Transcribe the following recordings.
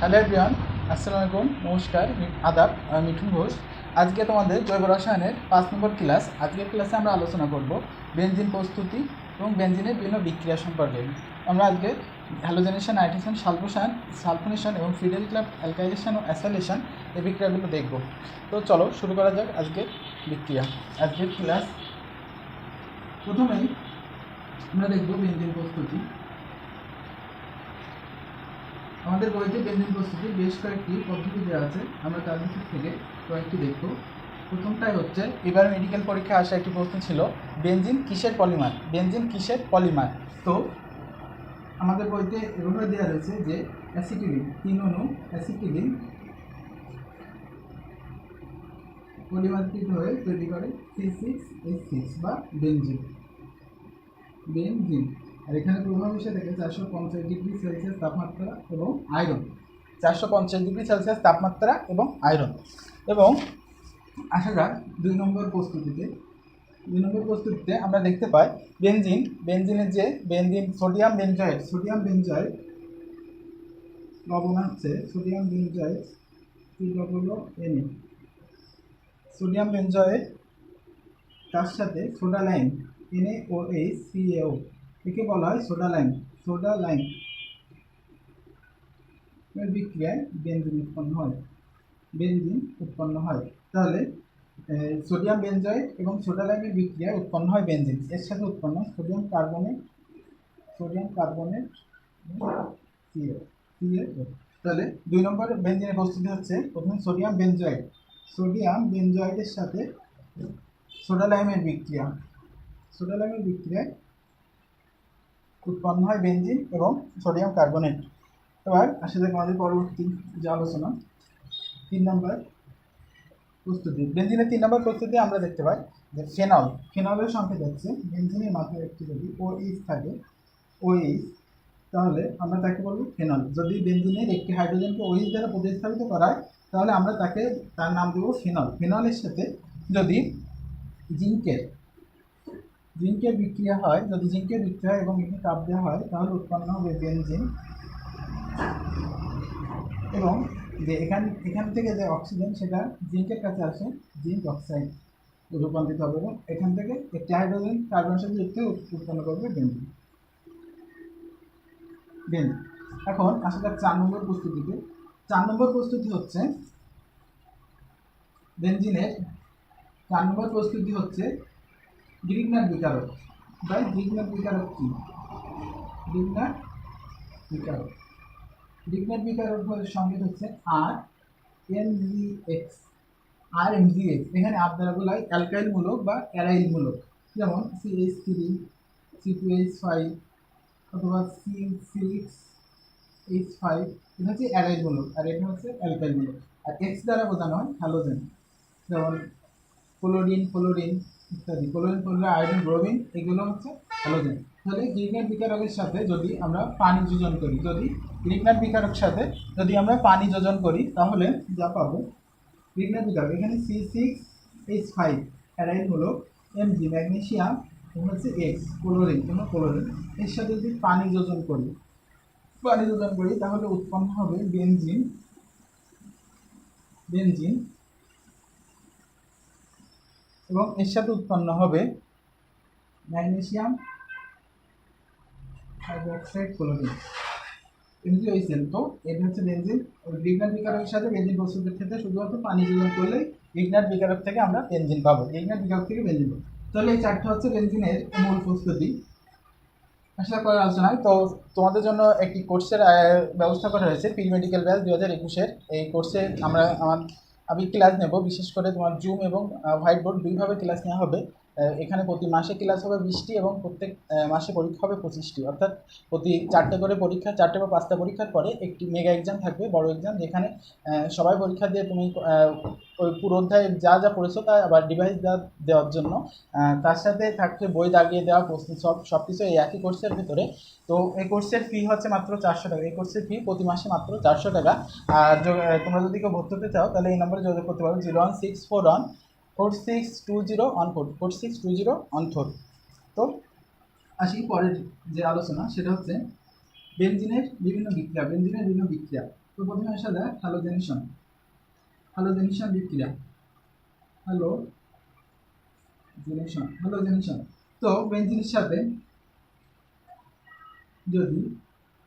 Hello everyone, আসসালামু আলাইকুম, নমস্কার, আদাব। আমি মিঠুন ঘোষ। আজকে তোমাদের জৈব রসায়নের 5 নম্বর ক্লাস। আজকের ক্লাসে আমরা আলোচনা করব বেনজিন প্রস্তুতি এবং বেনজিনের বিভিন্ন বিক্রিয়া সম্পর্কে। আমরা আজকে হ্যালোজেনেশন, নাইট্রেশন, সালফোনেশন এবং ফিডেল ক্লাব অ্যালকাইলেশন ও অ্যাসাইলেশন এই বিক্রিয়াগুলো দেখব। তো চলো শুরু করা যাক আজকের বিক্রিয়া, আজকের ক্লাস। প্রথমেই আমরা দেখব বেনজিন প্রস্তুতি। আমাদের বইতে বেনজিন প্রস্তুতির বেশ কয়েকটি পদ্ধতি দেওয়া আছে, আমরা তার ভিতর থেকে কয়েকটি দেখব। প্রথমটাই হচ্ছে, এবার মেডিকেল পরীক্ষায় আসা একটি প্রশ্ন ছিল, বেনজিন কিসের পলিমার? বেনজিন কিসের পলিমার? তো আমাদের বইতে এভাবে দেওয়া রয়েছে যে অ্যাসিটিলিন, 3 অণু অ্যাসিটিলিন পলিমারকৃত হয়ে তৈরি করে C6H6 বা বেনজিন। বেনজিন আর এখানে প্রভাব হিসেবে দেখে 450 ডিগ্রি সেলসিয়াস তাপমাত্রা এবং আয়রন, 450 ডিগ্রি সেলসিয়াস তাপমাত্রা এবং আয়রন। এবং আসা যাক 2 নম্বর প্রস্তুতিতে। 2 নম্বর প্রস্তুতিতে আমরা দেখতে পাই বেনজিনের যে বেনজিন সোডিয়াম বেনজয়েড লবণ আছে, sodium benzoate COONA, sodium benzoate তার সাথে সোডা লাইম NaOH CaO, একে বলা হয় সোডা লাইম এর বিক্রিয়ায় বেনজিন উৎপন্ন হয়। তাহলে সোডিয়াম বেনজয়েড এবং সোডা লাইমের বিক্রিয়ায় উৎপন্ন হয় বেনজিন। এর সাথে উৎপন্ন সোডিয়াম কার্বনেট CaO। তাহলে 2 নম্বর বেনজিনের প্রস্তুতি হচ্ছে, প্রথমে সোডিয়াম বেনজয়েডের সাথে সোডা লাইমের বিক্রিয়ায় উৎপন্ন হয় বেনজিন এবং সোডিয়াম কার্বনেট। এবার আসা যাক আমাদের পরবর্তী যে আলোচনা, 3 নম্বর প্রস্তুতি। বেনজিনের 3 নম্বর প্রস্তুতি আমরা দেখতে পাই যে ফেনলের সংকেত হচ্ছে, বেনজিনের মাথায় একটি যদি OH থাকে, OH, তাহলে আমরা তাকে বলবো ফেনল। যদি বেনজিনের একটি হাইড্রোজেনকে OH দ্বারা প্রতিস্থাপিত করায়, তাহলে আমরা তার নাম দেবো ফেনল। ফেনলের সাথে যদি জিঙ্কের বিক্রিয়া হয়, এবং এটি তাপ দেওয়া হয়, তাহলে উৎপন্ন হবে বেনজিন। এবং যে এখান থেকে যে অক্সিজেন সেটা জিঙ্কের কাছে আসে, জিঙ্ক অক্সাইড রূপান্তরিত হবে এবং এখান থেকে একটি হাইড্রোজেন কার্বনের সাথে যুক্ত উৎপন্ন করবে বেনজিন। এখন আসা যাক 4 নম্বর প্রস্তুতিতে। 4 নম্বর প্রস্তুতি হচ্ছে বেনজিনের 4 নম্বর প্রস্তুতি হচ্ছে গ্রিগনার বিকারক। গ্রিগনার বিকারক কি? গ্রিগনার বিকারকের সংকেত হচ্ছে RMGX। এখানে আর দ্বারা বলা হয় অ্যালকাইল মূলক বা অ্যারাইল মূলক, যেমন CH3, C2H5 অথবা C6H5, এটা হচ্ছে অ্যারাইল মূলক আর এটা হচ্ছে অ্যালকাইল মূলক। আর X দ্বারা বোঝানো হয় হ্যালোজেন, যেমন ক্লোরিন ইত্যাদি। ক্লোরিন, আয়োডিন, ব্রোমিন, এগুলো হচ্ছে হ্যালোজেন। তাহলে গ্রিগনার বিকারকের সাথে যদি আমরা পানি যোজন করি, তাহলে যা পাবো, গ্রিগনার বিকারক এখানে C6H5 অ্যারাইল মূলক, Mg ম্যাগনেসিয়াম এবং হচ্ছে X ক্লোরিন, এর সাথে যদি পানি যোজন করি তাহলে উৎপন্ন হবে বেনজিন। এবং এর সাথে উৎপন্ন হবে ম্যাগনেসিয়াম হাইড্রোক্সাইড ক্লোরিন, MgOCl। তো এটা হচ্ছে বেনজিন। গ্রিগনার বিকারকের সাথে বেনজিন প্রস্তুতের ক্ষেত্রে শুধুমাত্র পানি যোজন করলে গ্রিগনার বিকারক থেকে আমরা বেনজিন পাবো। তাহলে এই 4টা হচ্ছে বেনজিনের মূল প্রস্তুতি। আসলে পরে আলোচনায় তো তোমাদের জন্য একটি কোর্সের ব্যবস্থা করা হয়েছে, প্রি মেডিকেল ব্যাচ 2021-এর। এই কোর্সে আমি ক্লাস নেব, বিশেষ করে তোমার জুম এবং হোয়াইট বোর্ড দুইভাবে ক্লাস নেওয়া হবে। এখানে প্রতি মাসে ক্লাস হবে 20টি এবং প্রত্যেক মাসে পরীক্ষা হবে 25টি, অর্থাৎ প্রতি 4টে করে পরীক্ষা, 4টে বা 5টা পরীক্ষার পরে একটি মেগা এক্সাম থাকবে, বড় এক্সাম, যেখানে সবাই পরীক্ষা দিয়ে তুমি ওই পুরো অধ্যায়ে যা পড়েছো তা আবার ডিভাইস দেওয়ার জন্য তার সাথে থাকছে বই দাগিয়ে দেওয়া, প্রশ্ন সব কিছু এই একই কোর্সের ভিতরে। তো এই কোর্সের ফি হচ্ছে মাত্র 400 টাকা। এই কোর্সের ফি প্রতি মাসে মাত্র 400 টাকা। আর তোমরা যদি কেউ ভর্তি হতে চাও, তাহলে এই নম্বরে যোগাযোগ করতে পারো, 01641462014। তো আসি পরের যে আলোচনা, সেটা হচ্ছে বেনজিনের বিভিন্ন বিক্রিয়া। তো প্রথমে আসা যায় হ্যালোজেনেশন। হ্যালোজেনেশন বিক্রিয়া, হ্যালোজেনেশন। তো বেনজিনের সাথে যদি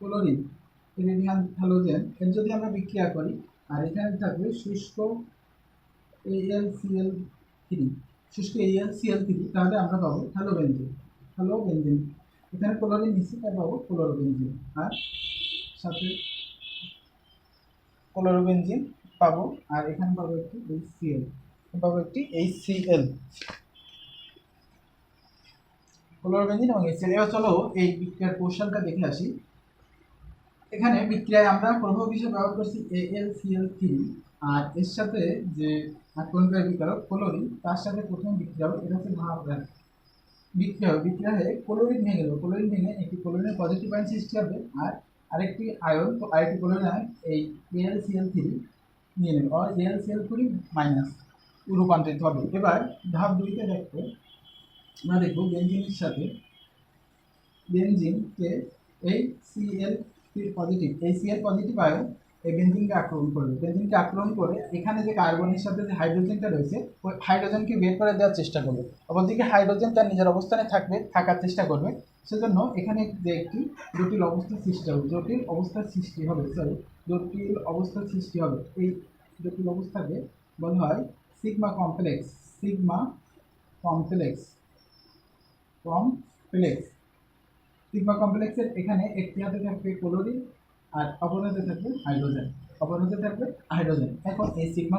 ক্লোরিন হ্যালোজেন এর যদি আমরা বিক্রিয়া করি, আর এখানে থাকবে শুষ্ক AlCl3, শুষ্ক AlCl3, তাহলে আমরা পাবো হ্যালোবেনজিন। এখানে ক্লোরিন নিচ্ছি, তাই পাবো ক্লোরোবেনজিন, আর সাথে ক্লোরোবেনজিন পাবো, আর এখানে পাবো একটি HCl, ক্লোরোবেনজিন এবং HCl। এবার চলো এই বিক্রিয়ার কৌশলটা দেখে আসি। এখানে বিক্রিয়ায় আমরা প্রভাবক হিসেবে ব্যবহার করছি AlCl3, আর এর সাথে যে আক্রমণকারী বিকারক ক্লোরিন, তার সাথে প্রথম বিক্রিয়া হবে, এটা হচ্ছে ভাব বিক্রিয়া হয়ে ক্লোরিন ভেঙে দেবো। ক্লোরিন ভেঙে একটি ক্লোরিনের পজিটিভ আয়ন সৃষ্টি হবে, আর আরেকটি ক্লোরিন আয়ন এই AlCl3 নিয়ে নেবে, আর AlCl3 মাইনাস রূপান্তরিত হবে। এবার ধাপ 2তে আমরা দেখবো বেনজিনের সাথে বেনজিনকে এই Cl পজিটিভ আয়ন এই বেনজিনকে আক্রমণ করবে। বেনজিনকে আক্রমণ করে এখানে যে কার্বনের সাথে যে হাইড্রোজেনটা রয়েছে, ওই হাইড্রোজেনকে বের করে দেওয়ার চেষ্টা করবে। অপরদিকে হাইড্রোজেন তার নিজের অবস্থানে থাকার চেষ্টা করবে। সেজন্য এখানে যে একটি জটিল অবস্থার সৃষ্টি হবে। এই জটিল অবস্থাকে বলা হয় সিগমা কমপ্লেক্স। সিগমা কমপ্লেক্সের এখানে একটি হাতে থাকবে ক্লোরিন, আর অপর হাতে থাকবে হাইড্রোজেন। এখন এই সিগমা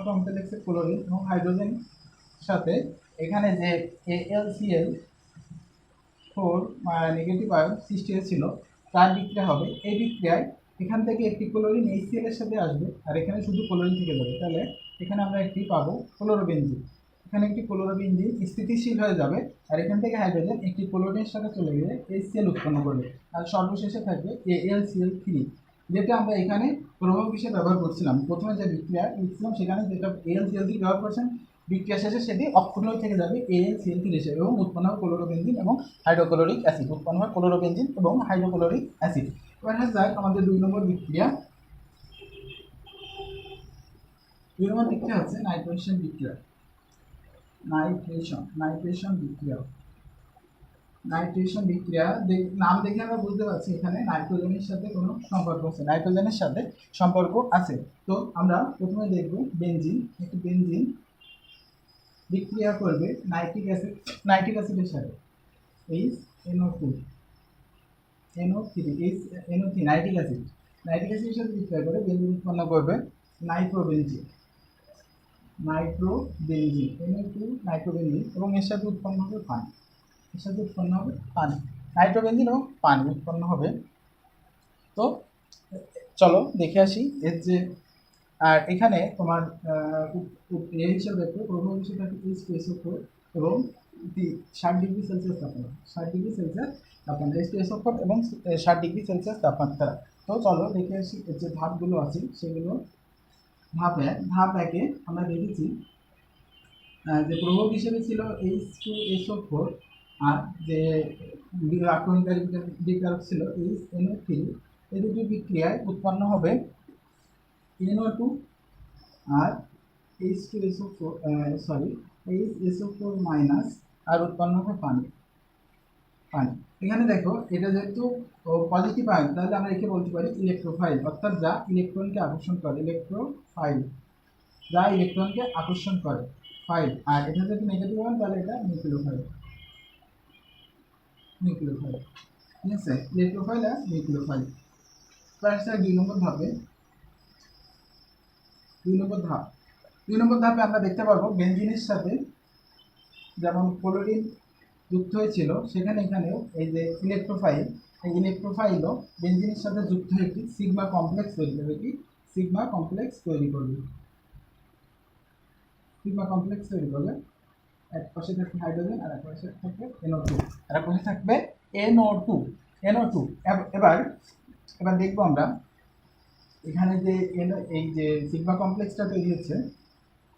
কমপ্লেক্সের ক্লোরিন এবং হাইড্রোজেন সাথে এখানে যে AlCl4 নেগেটিভ আয়ন সৃষ্টি হয়েছিল, তার বিক্রিয়া হবে। এই বিক্রিয়ায় এখান থেকে একটি ক্লোরিন HCl এর সাথে আসবে, আর এখানে শুধু ক্লোরিন থেকে যাবে। তাহলে এখানে আমরা একটি পাবো ক্লোরোবেনজিন। এখানে একটি ক্লোরোবেনজিন স্থিতিশীল হয়ে যাবে, আর এখান থেকে হাইড্রোজেন একটি ক্লোরিনের সাথে চলে গিয়ে HCl উৎপন্ন করবে, আর সর্বশেষে থাকবে AlCl3, যেটা আমরা এখানে প্রভাবক হিসেবে ব্যবহার করছিলাম। প্রথমে যে বিক্রিয়া লিখছিলাম সেখানে যেটা AlCl3 ব্যবহার করছেন, বিক্রিয়া শেষে সেটি অক্ষুণ্ণ থেকে যাবে AlCl3 হিসেবে, এবং উৎপন্ন হবে ক্লোরোবেনজিন এবং হাইড্রোক্লোরিক অ্যাসিড। এবার যাক আমাদের 2 নম্বর বিক্রিয়া। 2 নম্বর বিক্রিয়া হচ্ছে নাইট্রেশন বিক্রিয়া। নাম দেখে আমরা বুঝতে পারছি এখানে নাইট্রোজেনের সাথে কোনো সম্পর্ক আছে। তো আমরা প্রথমে দেখব একটি বেনজিন বিক্রিয়া করবে নাইট্রিক অ্যাসিডের সাথে NO3 নাইট্রিক অ্যাসিডের সাথে বিক্রিয়া করে বেনজিন উৎপন্ন করবে নাইট্রোবেনজিন NO2 নাইট্রোবেনজিন, এবং এর সাথে উৎপন্ন হবে পানি। নাইট্রোবেনজিন এবং পানি উৎপন্ন হবে। তো চলো দেখে আসি এর যে, আর এখানে তোমার হিসেবে দেখো প্রভাব হিসেবে থাকে H2SO4 এবং 60 ডিগ্রি সেলসিয়াস তাপমাত্রা H2SO4 এবং 60 ডিগ্রি সেলসিয়াস তাপমাত্রা। তো চলো দেখে আসি এর যে ধাপগুলো আছে সেগুলো। ধাপ 1-এ আমরা দেখেছি যে প্রভাব হিসেবে ছিল H2SO4, আর যে আক্রমণকারী বিকারক ছিল NO3। এই দুটি বিক্রিয়ায় উৎপন্ন হবে NO2 আর HSO4 মাইনাস, আর উৎপন্ন হবে পানি। এখানে দেখো এটা যেহেতু পজিটিভ আয়ন, তাহলে আমরা একে বলতে পারি ইলেকট্রোফাইল, অর্থাৎ যা ইলেকট্রনকে আকর্ষণ করে, ফাইল। আর এটা যদি নেগেটিভ আয়ন, তাহলে এটা নিউক্লিওফাইল। ঠিক আছে, ইলেকট্রোফাইল আর নিউক্লিওফাইল। প্লাস 2 নম্বর ধাপে। 2 নম্বর ধাপে আমরা দেখতে পারবো বেনজিনের সাথে যেমন ক্লোরিন যুক্ত হয়েছিল, এখানেও এই যে ইলেকট্রোফাইলও বেনজিনের সাথে যুক্ত হয়ে একটি সিগমা কমপ্লেক্স তৈরি করবে। এক পাশে থাকবে হাইড্রোজেন, আর এক পাশে থাকবে NO2। এবার দেখবো আমরা এখানে যে এই যে সিগমা কমপ্লেক্সটা তৈরি হচ্ছে,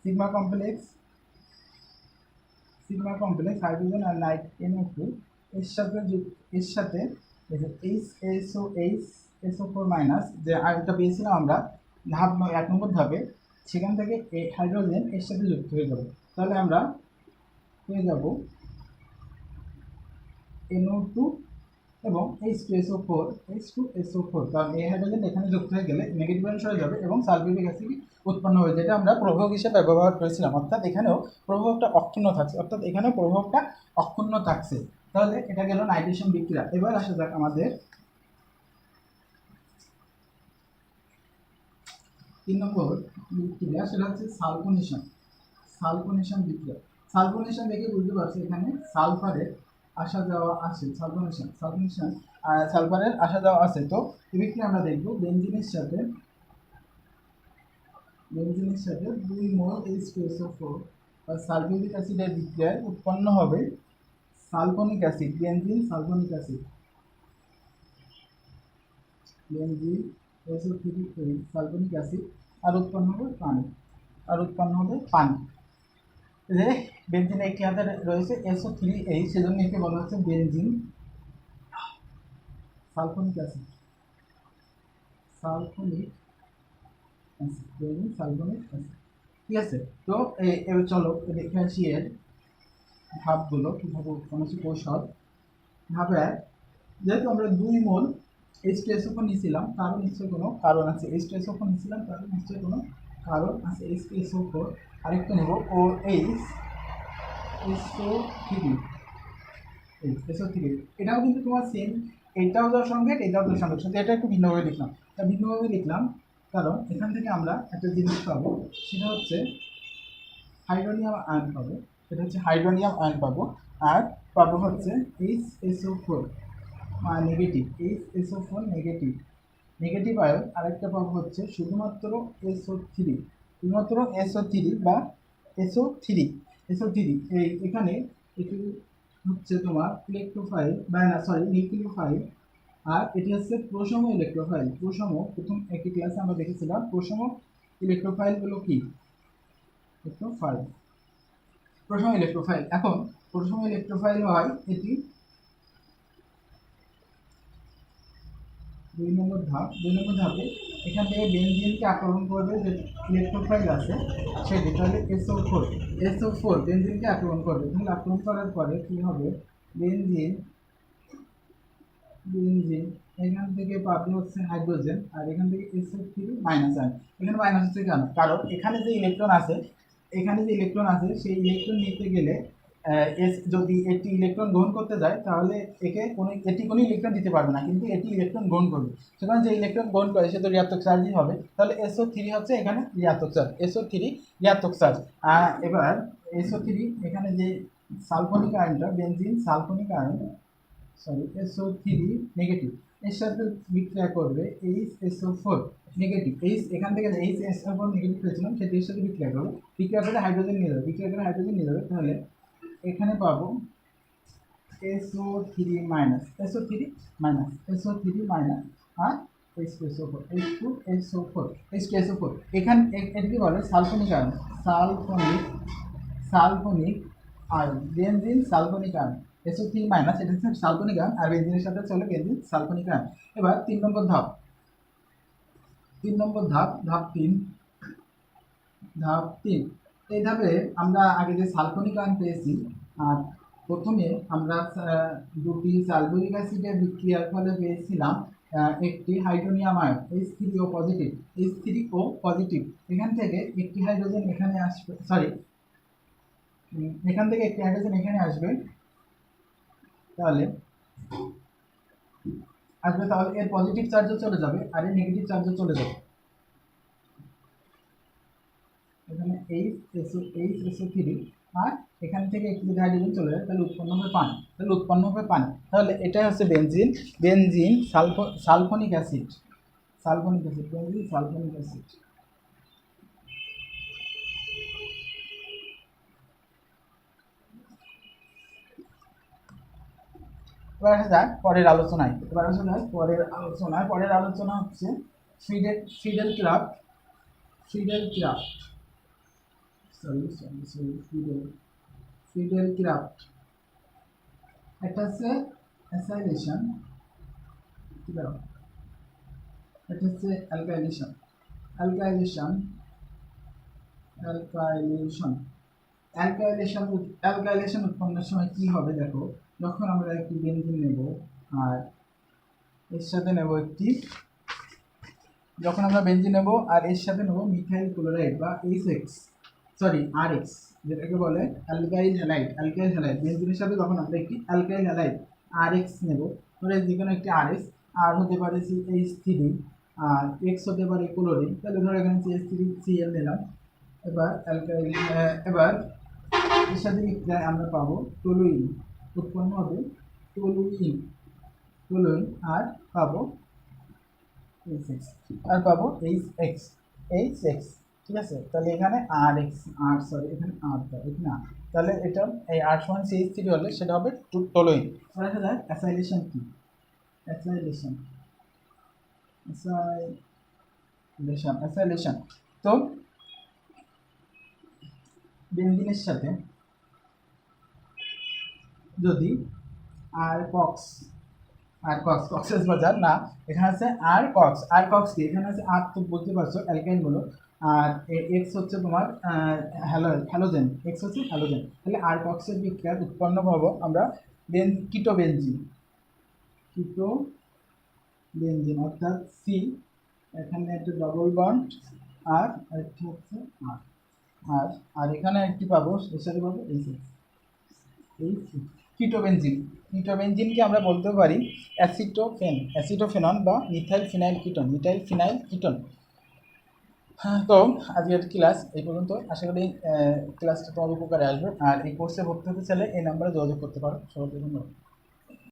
সিগমা সিগমা কমপ্লেক্স হাইড্রোজেন আর নাইট NO2 এর সাথে HSO4 মাইনাস যে আরেকটা পেয়েছিলাম আমরা ধাপ 1 নম্বর ধাপে, সেখান থেকে হাইড্রোজেন এর সাথে যুক্ত হয়ে যাবে। তাহলে আমরা পেয়ে যাব NO2 এবং H2SO4, কারণ এই হাইড্রোজেন এখানে যুক্ত হয়ে গেলে নেগেটিভ আয়ন সরে যাবে এবং সালফিউরিক অ্যাসিড উৎপন্ন হবে, যেটা আমরা প্রভাবক হিসেবে ব্যবহার করেছিলাম। অর্থাৎ এখানেও প্রভাবকটা অক্ষুণ্ণ থাকছে, তাহলে এটা গেল নাইট্রেশন বিক্রিয়া। এবার আসা যাক আমাদের 3 নম্বর বিক্রিয়া, সেটা হচ্ছে সালফোনেশন বিক্রিয়া। সালফোনেশন দেখে বুঝতে পারছি এখানে সালফারের আসা যাওয়া আছে, সালফারের আসা যাওয়া আছে। তো এই বিক্রিয়া আমরা দেখব বেনজিনের সাথে 2 মোল H2SO4 বা সালফিউরিক অ্যাসিডের বিক্রিয়ায় উৎপন্ন হবে sulphonic acid, benzene sulphonic acid, benzene SO3 sulphonic acid, আর উৎপন্ন হবে পানি। যে বেনজিনে একটি হাতে রয়েছে SO3H, সেজন্য একে বলা হচ্ছে বেনজিন সালফোনিক অ্যাসিড, ঠিক আছে। তো চলো দেখে আসি এর ধাপগুলো কীভাবে উৎপন্ন হচ্ছে, কৌশল। ধাপে 1, যেহেতু আমরা 2 মোল H2SO4 নিয়েছিলাম, তারও নিশ্চয়ই কোনো কারণ আছে। H2SO4 নিয়েছিলাম, তারও নিশ্চয়ই কোনো কারণ আছে। H2SO4 আরেকটা নেব SO3, এটাও কিন্তু তোমার সেম, এটাও যার সঙ্গে এটাও যার সঙ্গে, শুধু এটা একটু ভিন্নভাবে লিখলাম। কারণ এখান থেকে আমরা একটা জিনিস পাবো, সেটা হচ্ছে হাইড্রোনিয়াম আয়ন পাবো, আর পাবো হচ্ছে HSO4 নেগেটিভ আয়ন। আরেকটা পাবো হচ্ছে শুধুমাত্র SO3 বা SO3 এখানে এটি হচ্ছে তোমার নিউক্লিওফাইল, আর এটি হচ্ছে প্রশম ইলেকট্রোফাইল। প্রথম একটি ক্লাসে আমরা দেখেছিলাম প্রশম ইলেকট্রোফাইলগুলো কি, প্রশম ইলেকট্রোফাইল। এখন প্রশম ইলেকট্রোফাইল হয় এটি 2 নম্বর ধাপে এখান থেকে বেনজিনকে আক্রমণ করবে, যে ইলেকট্রোফাইল আছে সেটি, তাহলে SO4 বেনজিনকে আক্রমণ করবে। তাহলে আক্রমণ করার পরে কি হবে, বেনজিন এখান থেকে পাবে হচ্ছে হাইড্রোজেন, আর এখান থেকে SO3 মাইনাস আয়ন। এখানে মাইনাস হচ্ছে কেন, কারণ এখানে যে ইলেকট্রন আছে সেই ইলেকট্রন নিতে গেলে যদি এটি ইলেকট্রন গ্রহণ করতে যায়, তাহলে এটি কোনো ইলেকট্রন দিতে পারবে না, কিন্তু এটি ইলেকট্রন গ্রহণ করবে। সুতরাং যে ইলেকট্রন গ্রহণ করে সে তো ঋণাত্মক চার্জই হবে। তাহলে SO3 হচ্ছে এখানে ঋণাত্মক চার্জ। এবার SO3 এখানে যে সালফোনিক আয়নটা, benzene sulphonic ion, SO3 negative, এর সাথে বিক্রিয়া করবে HSO4 নেগেটিভ। এখান থেকে HSO4 নেগেটিভ পেয়েছিলাম, সেটি এর সাথে বিক্রিয়া করবে, বিক্রিয়া করে হাইড্রোজেন নিয়ে যাবে। তাহলে এখানে পাবো SO3 মাইনাস আর H2SO4 এখানে এটিকে বলে sulphonic ion, benzene sulphonic ion. SO3 minus, এটা হচ্ছে সালফোনিক আয়ন, আর বেনজিনের সাথে চলে বেনজিন সালফোনিক আয়ন। এবার 3 নম্বর ধাপ, ধাপ 3। এই ধাপে আমরা আগে যে সালফোনিক আয়ন পেয়েছি, আর প্রথমে আমরা দুটি সালফোনিক অ্যাসিডের বিক্রিয়ার ফলে পেয়েছিলাম একটি হাইড্রোনিয়াম আয়ন H3O পজিটিভ। এখান থেকে একটি হাইড্রোজেন এখানে আসবে, তাহলে এর পজিটিভ চার্জও চলে যাবে আর এর নেগেটিভ চার্জও চলে যাবে। এখানে HSO3, আর এখান থেকে একটি যদি হাইড্রোজেন চলে যায়, তাহলে উৎপন্ন হবে পানি। তাহলে এটাই হচ্ছে benzene sulphonic acid, benzene sulphonic acid. এবার আসা যাক পরের আলোচনায়। পরের আলোচনা হচ্ছে ফিডেল ক্রাফট ফিডেল ক্রাফট। একটা হচ্ছে অ্যাসাইলেশন, এটা হচ্ছে alkylation. Alkylation alkylation alkylation alkylation উৎপন্নের সময় কি হবে দেখো, যখন আমরা একটি বেনজিন নেব আর এর সাথে নেব একটি, যখন আমরা বেনজিন নেব আর এর সাথে নেব মিথাইল ক্লোরাইড বা এইচএক্স, সরি আরএক্স, যেটাকে বলে অ্যালকাইল হ্যালাইড। অ্যালকাইল হ্যালাইড বেনজিনের সাথে যখন আমরা একটি অ্যালকাইল হ্যালাইড আরএক্স নেব, ধরে যে কোনো একটি আরএক্স, আর হতে পারে CH3 আর এক্স হতে পারে ক্লোরিন, তাহলে ধরো এখানে CH3Cl নিলাম। এবার অ্যালকাইল, এবার এর সাথে আমরা পাবো টলুইন, উৎপন্ন হবে টলুইন, টলুইন আর পাবো এইচ আর পাবো এইচ এক্স, ঠিক আছে। তাহলে এখানে আর এক্স, আর সরি এখানে আর এখানে আর, তাহলে এটা এই আর সমান CH3 হলে সেটা হবে টলুইন। আর দেখা যায় অ্যাসাইলেশন কি, অ্যাসাইলেশন অ্যাসাইলেশন অ্যাসাইলেশন তো বেনজিনের সাথে যদি কক্সেস বাজার না, এখানে আছে আর কক্স কি, এখানে আছে আর, তো বলতে পারছো অ্যালকাইন বলো, আর এক্স হচ্ছে তোমার হ্যালোজেন, এক্স হচ্ছে হ্যালোজেন, তাহলে আর কক্সের বিক্রিয়া উৎপন্ন পাবো আমরা কিটো বেনজিন অর্থাৎ সি, এখানে একটা ডবল বন্ড আর একটা হচ্ছে আর, আর আর এখানে একটি পাবো, এর সাথে পাবো এই কিটোবেনজিনকে আমরা বলতে পারি অ্যাসিটোফেনন বা মিথাইল ফিনাইল কিটোন। হ্যাঁ, তো আজকের ক্লাস এই পর্যন্ত। আশা করি ক্লাসটা তোমার উপকারে আসবে, আর এই কোর্সে ভর্তি হতে চাইলে এই নাম্বারে যোগাযোগ করতে পারো। সবাইকে ধন্যবাদ।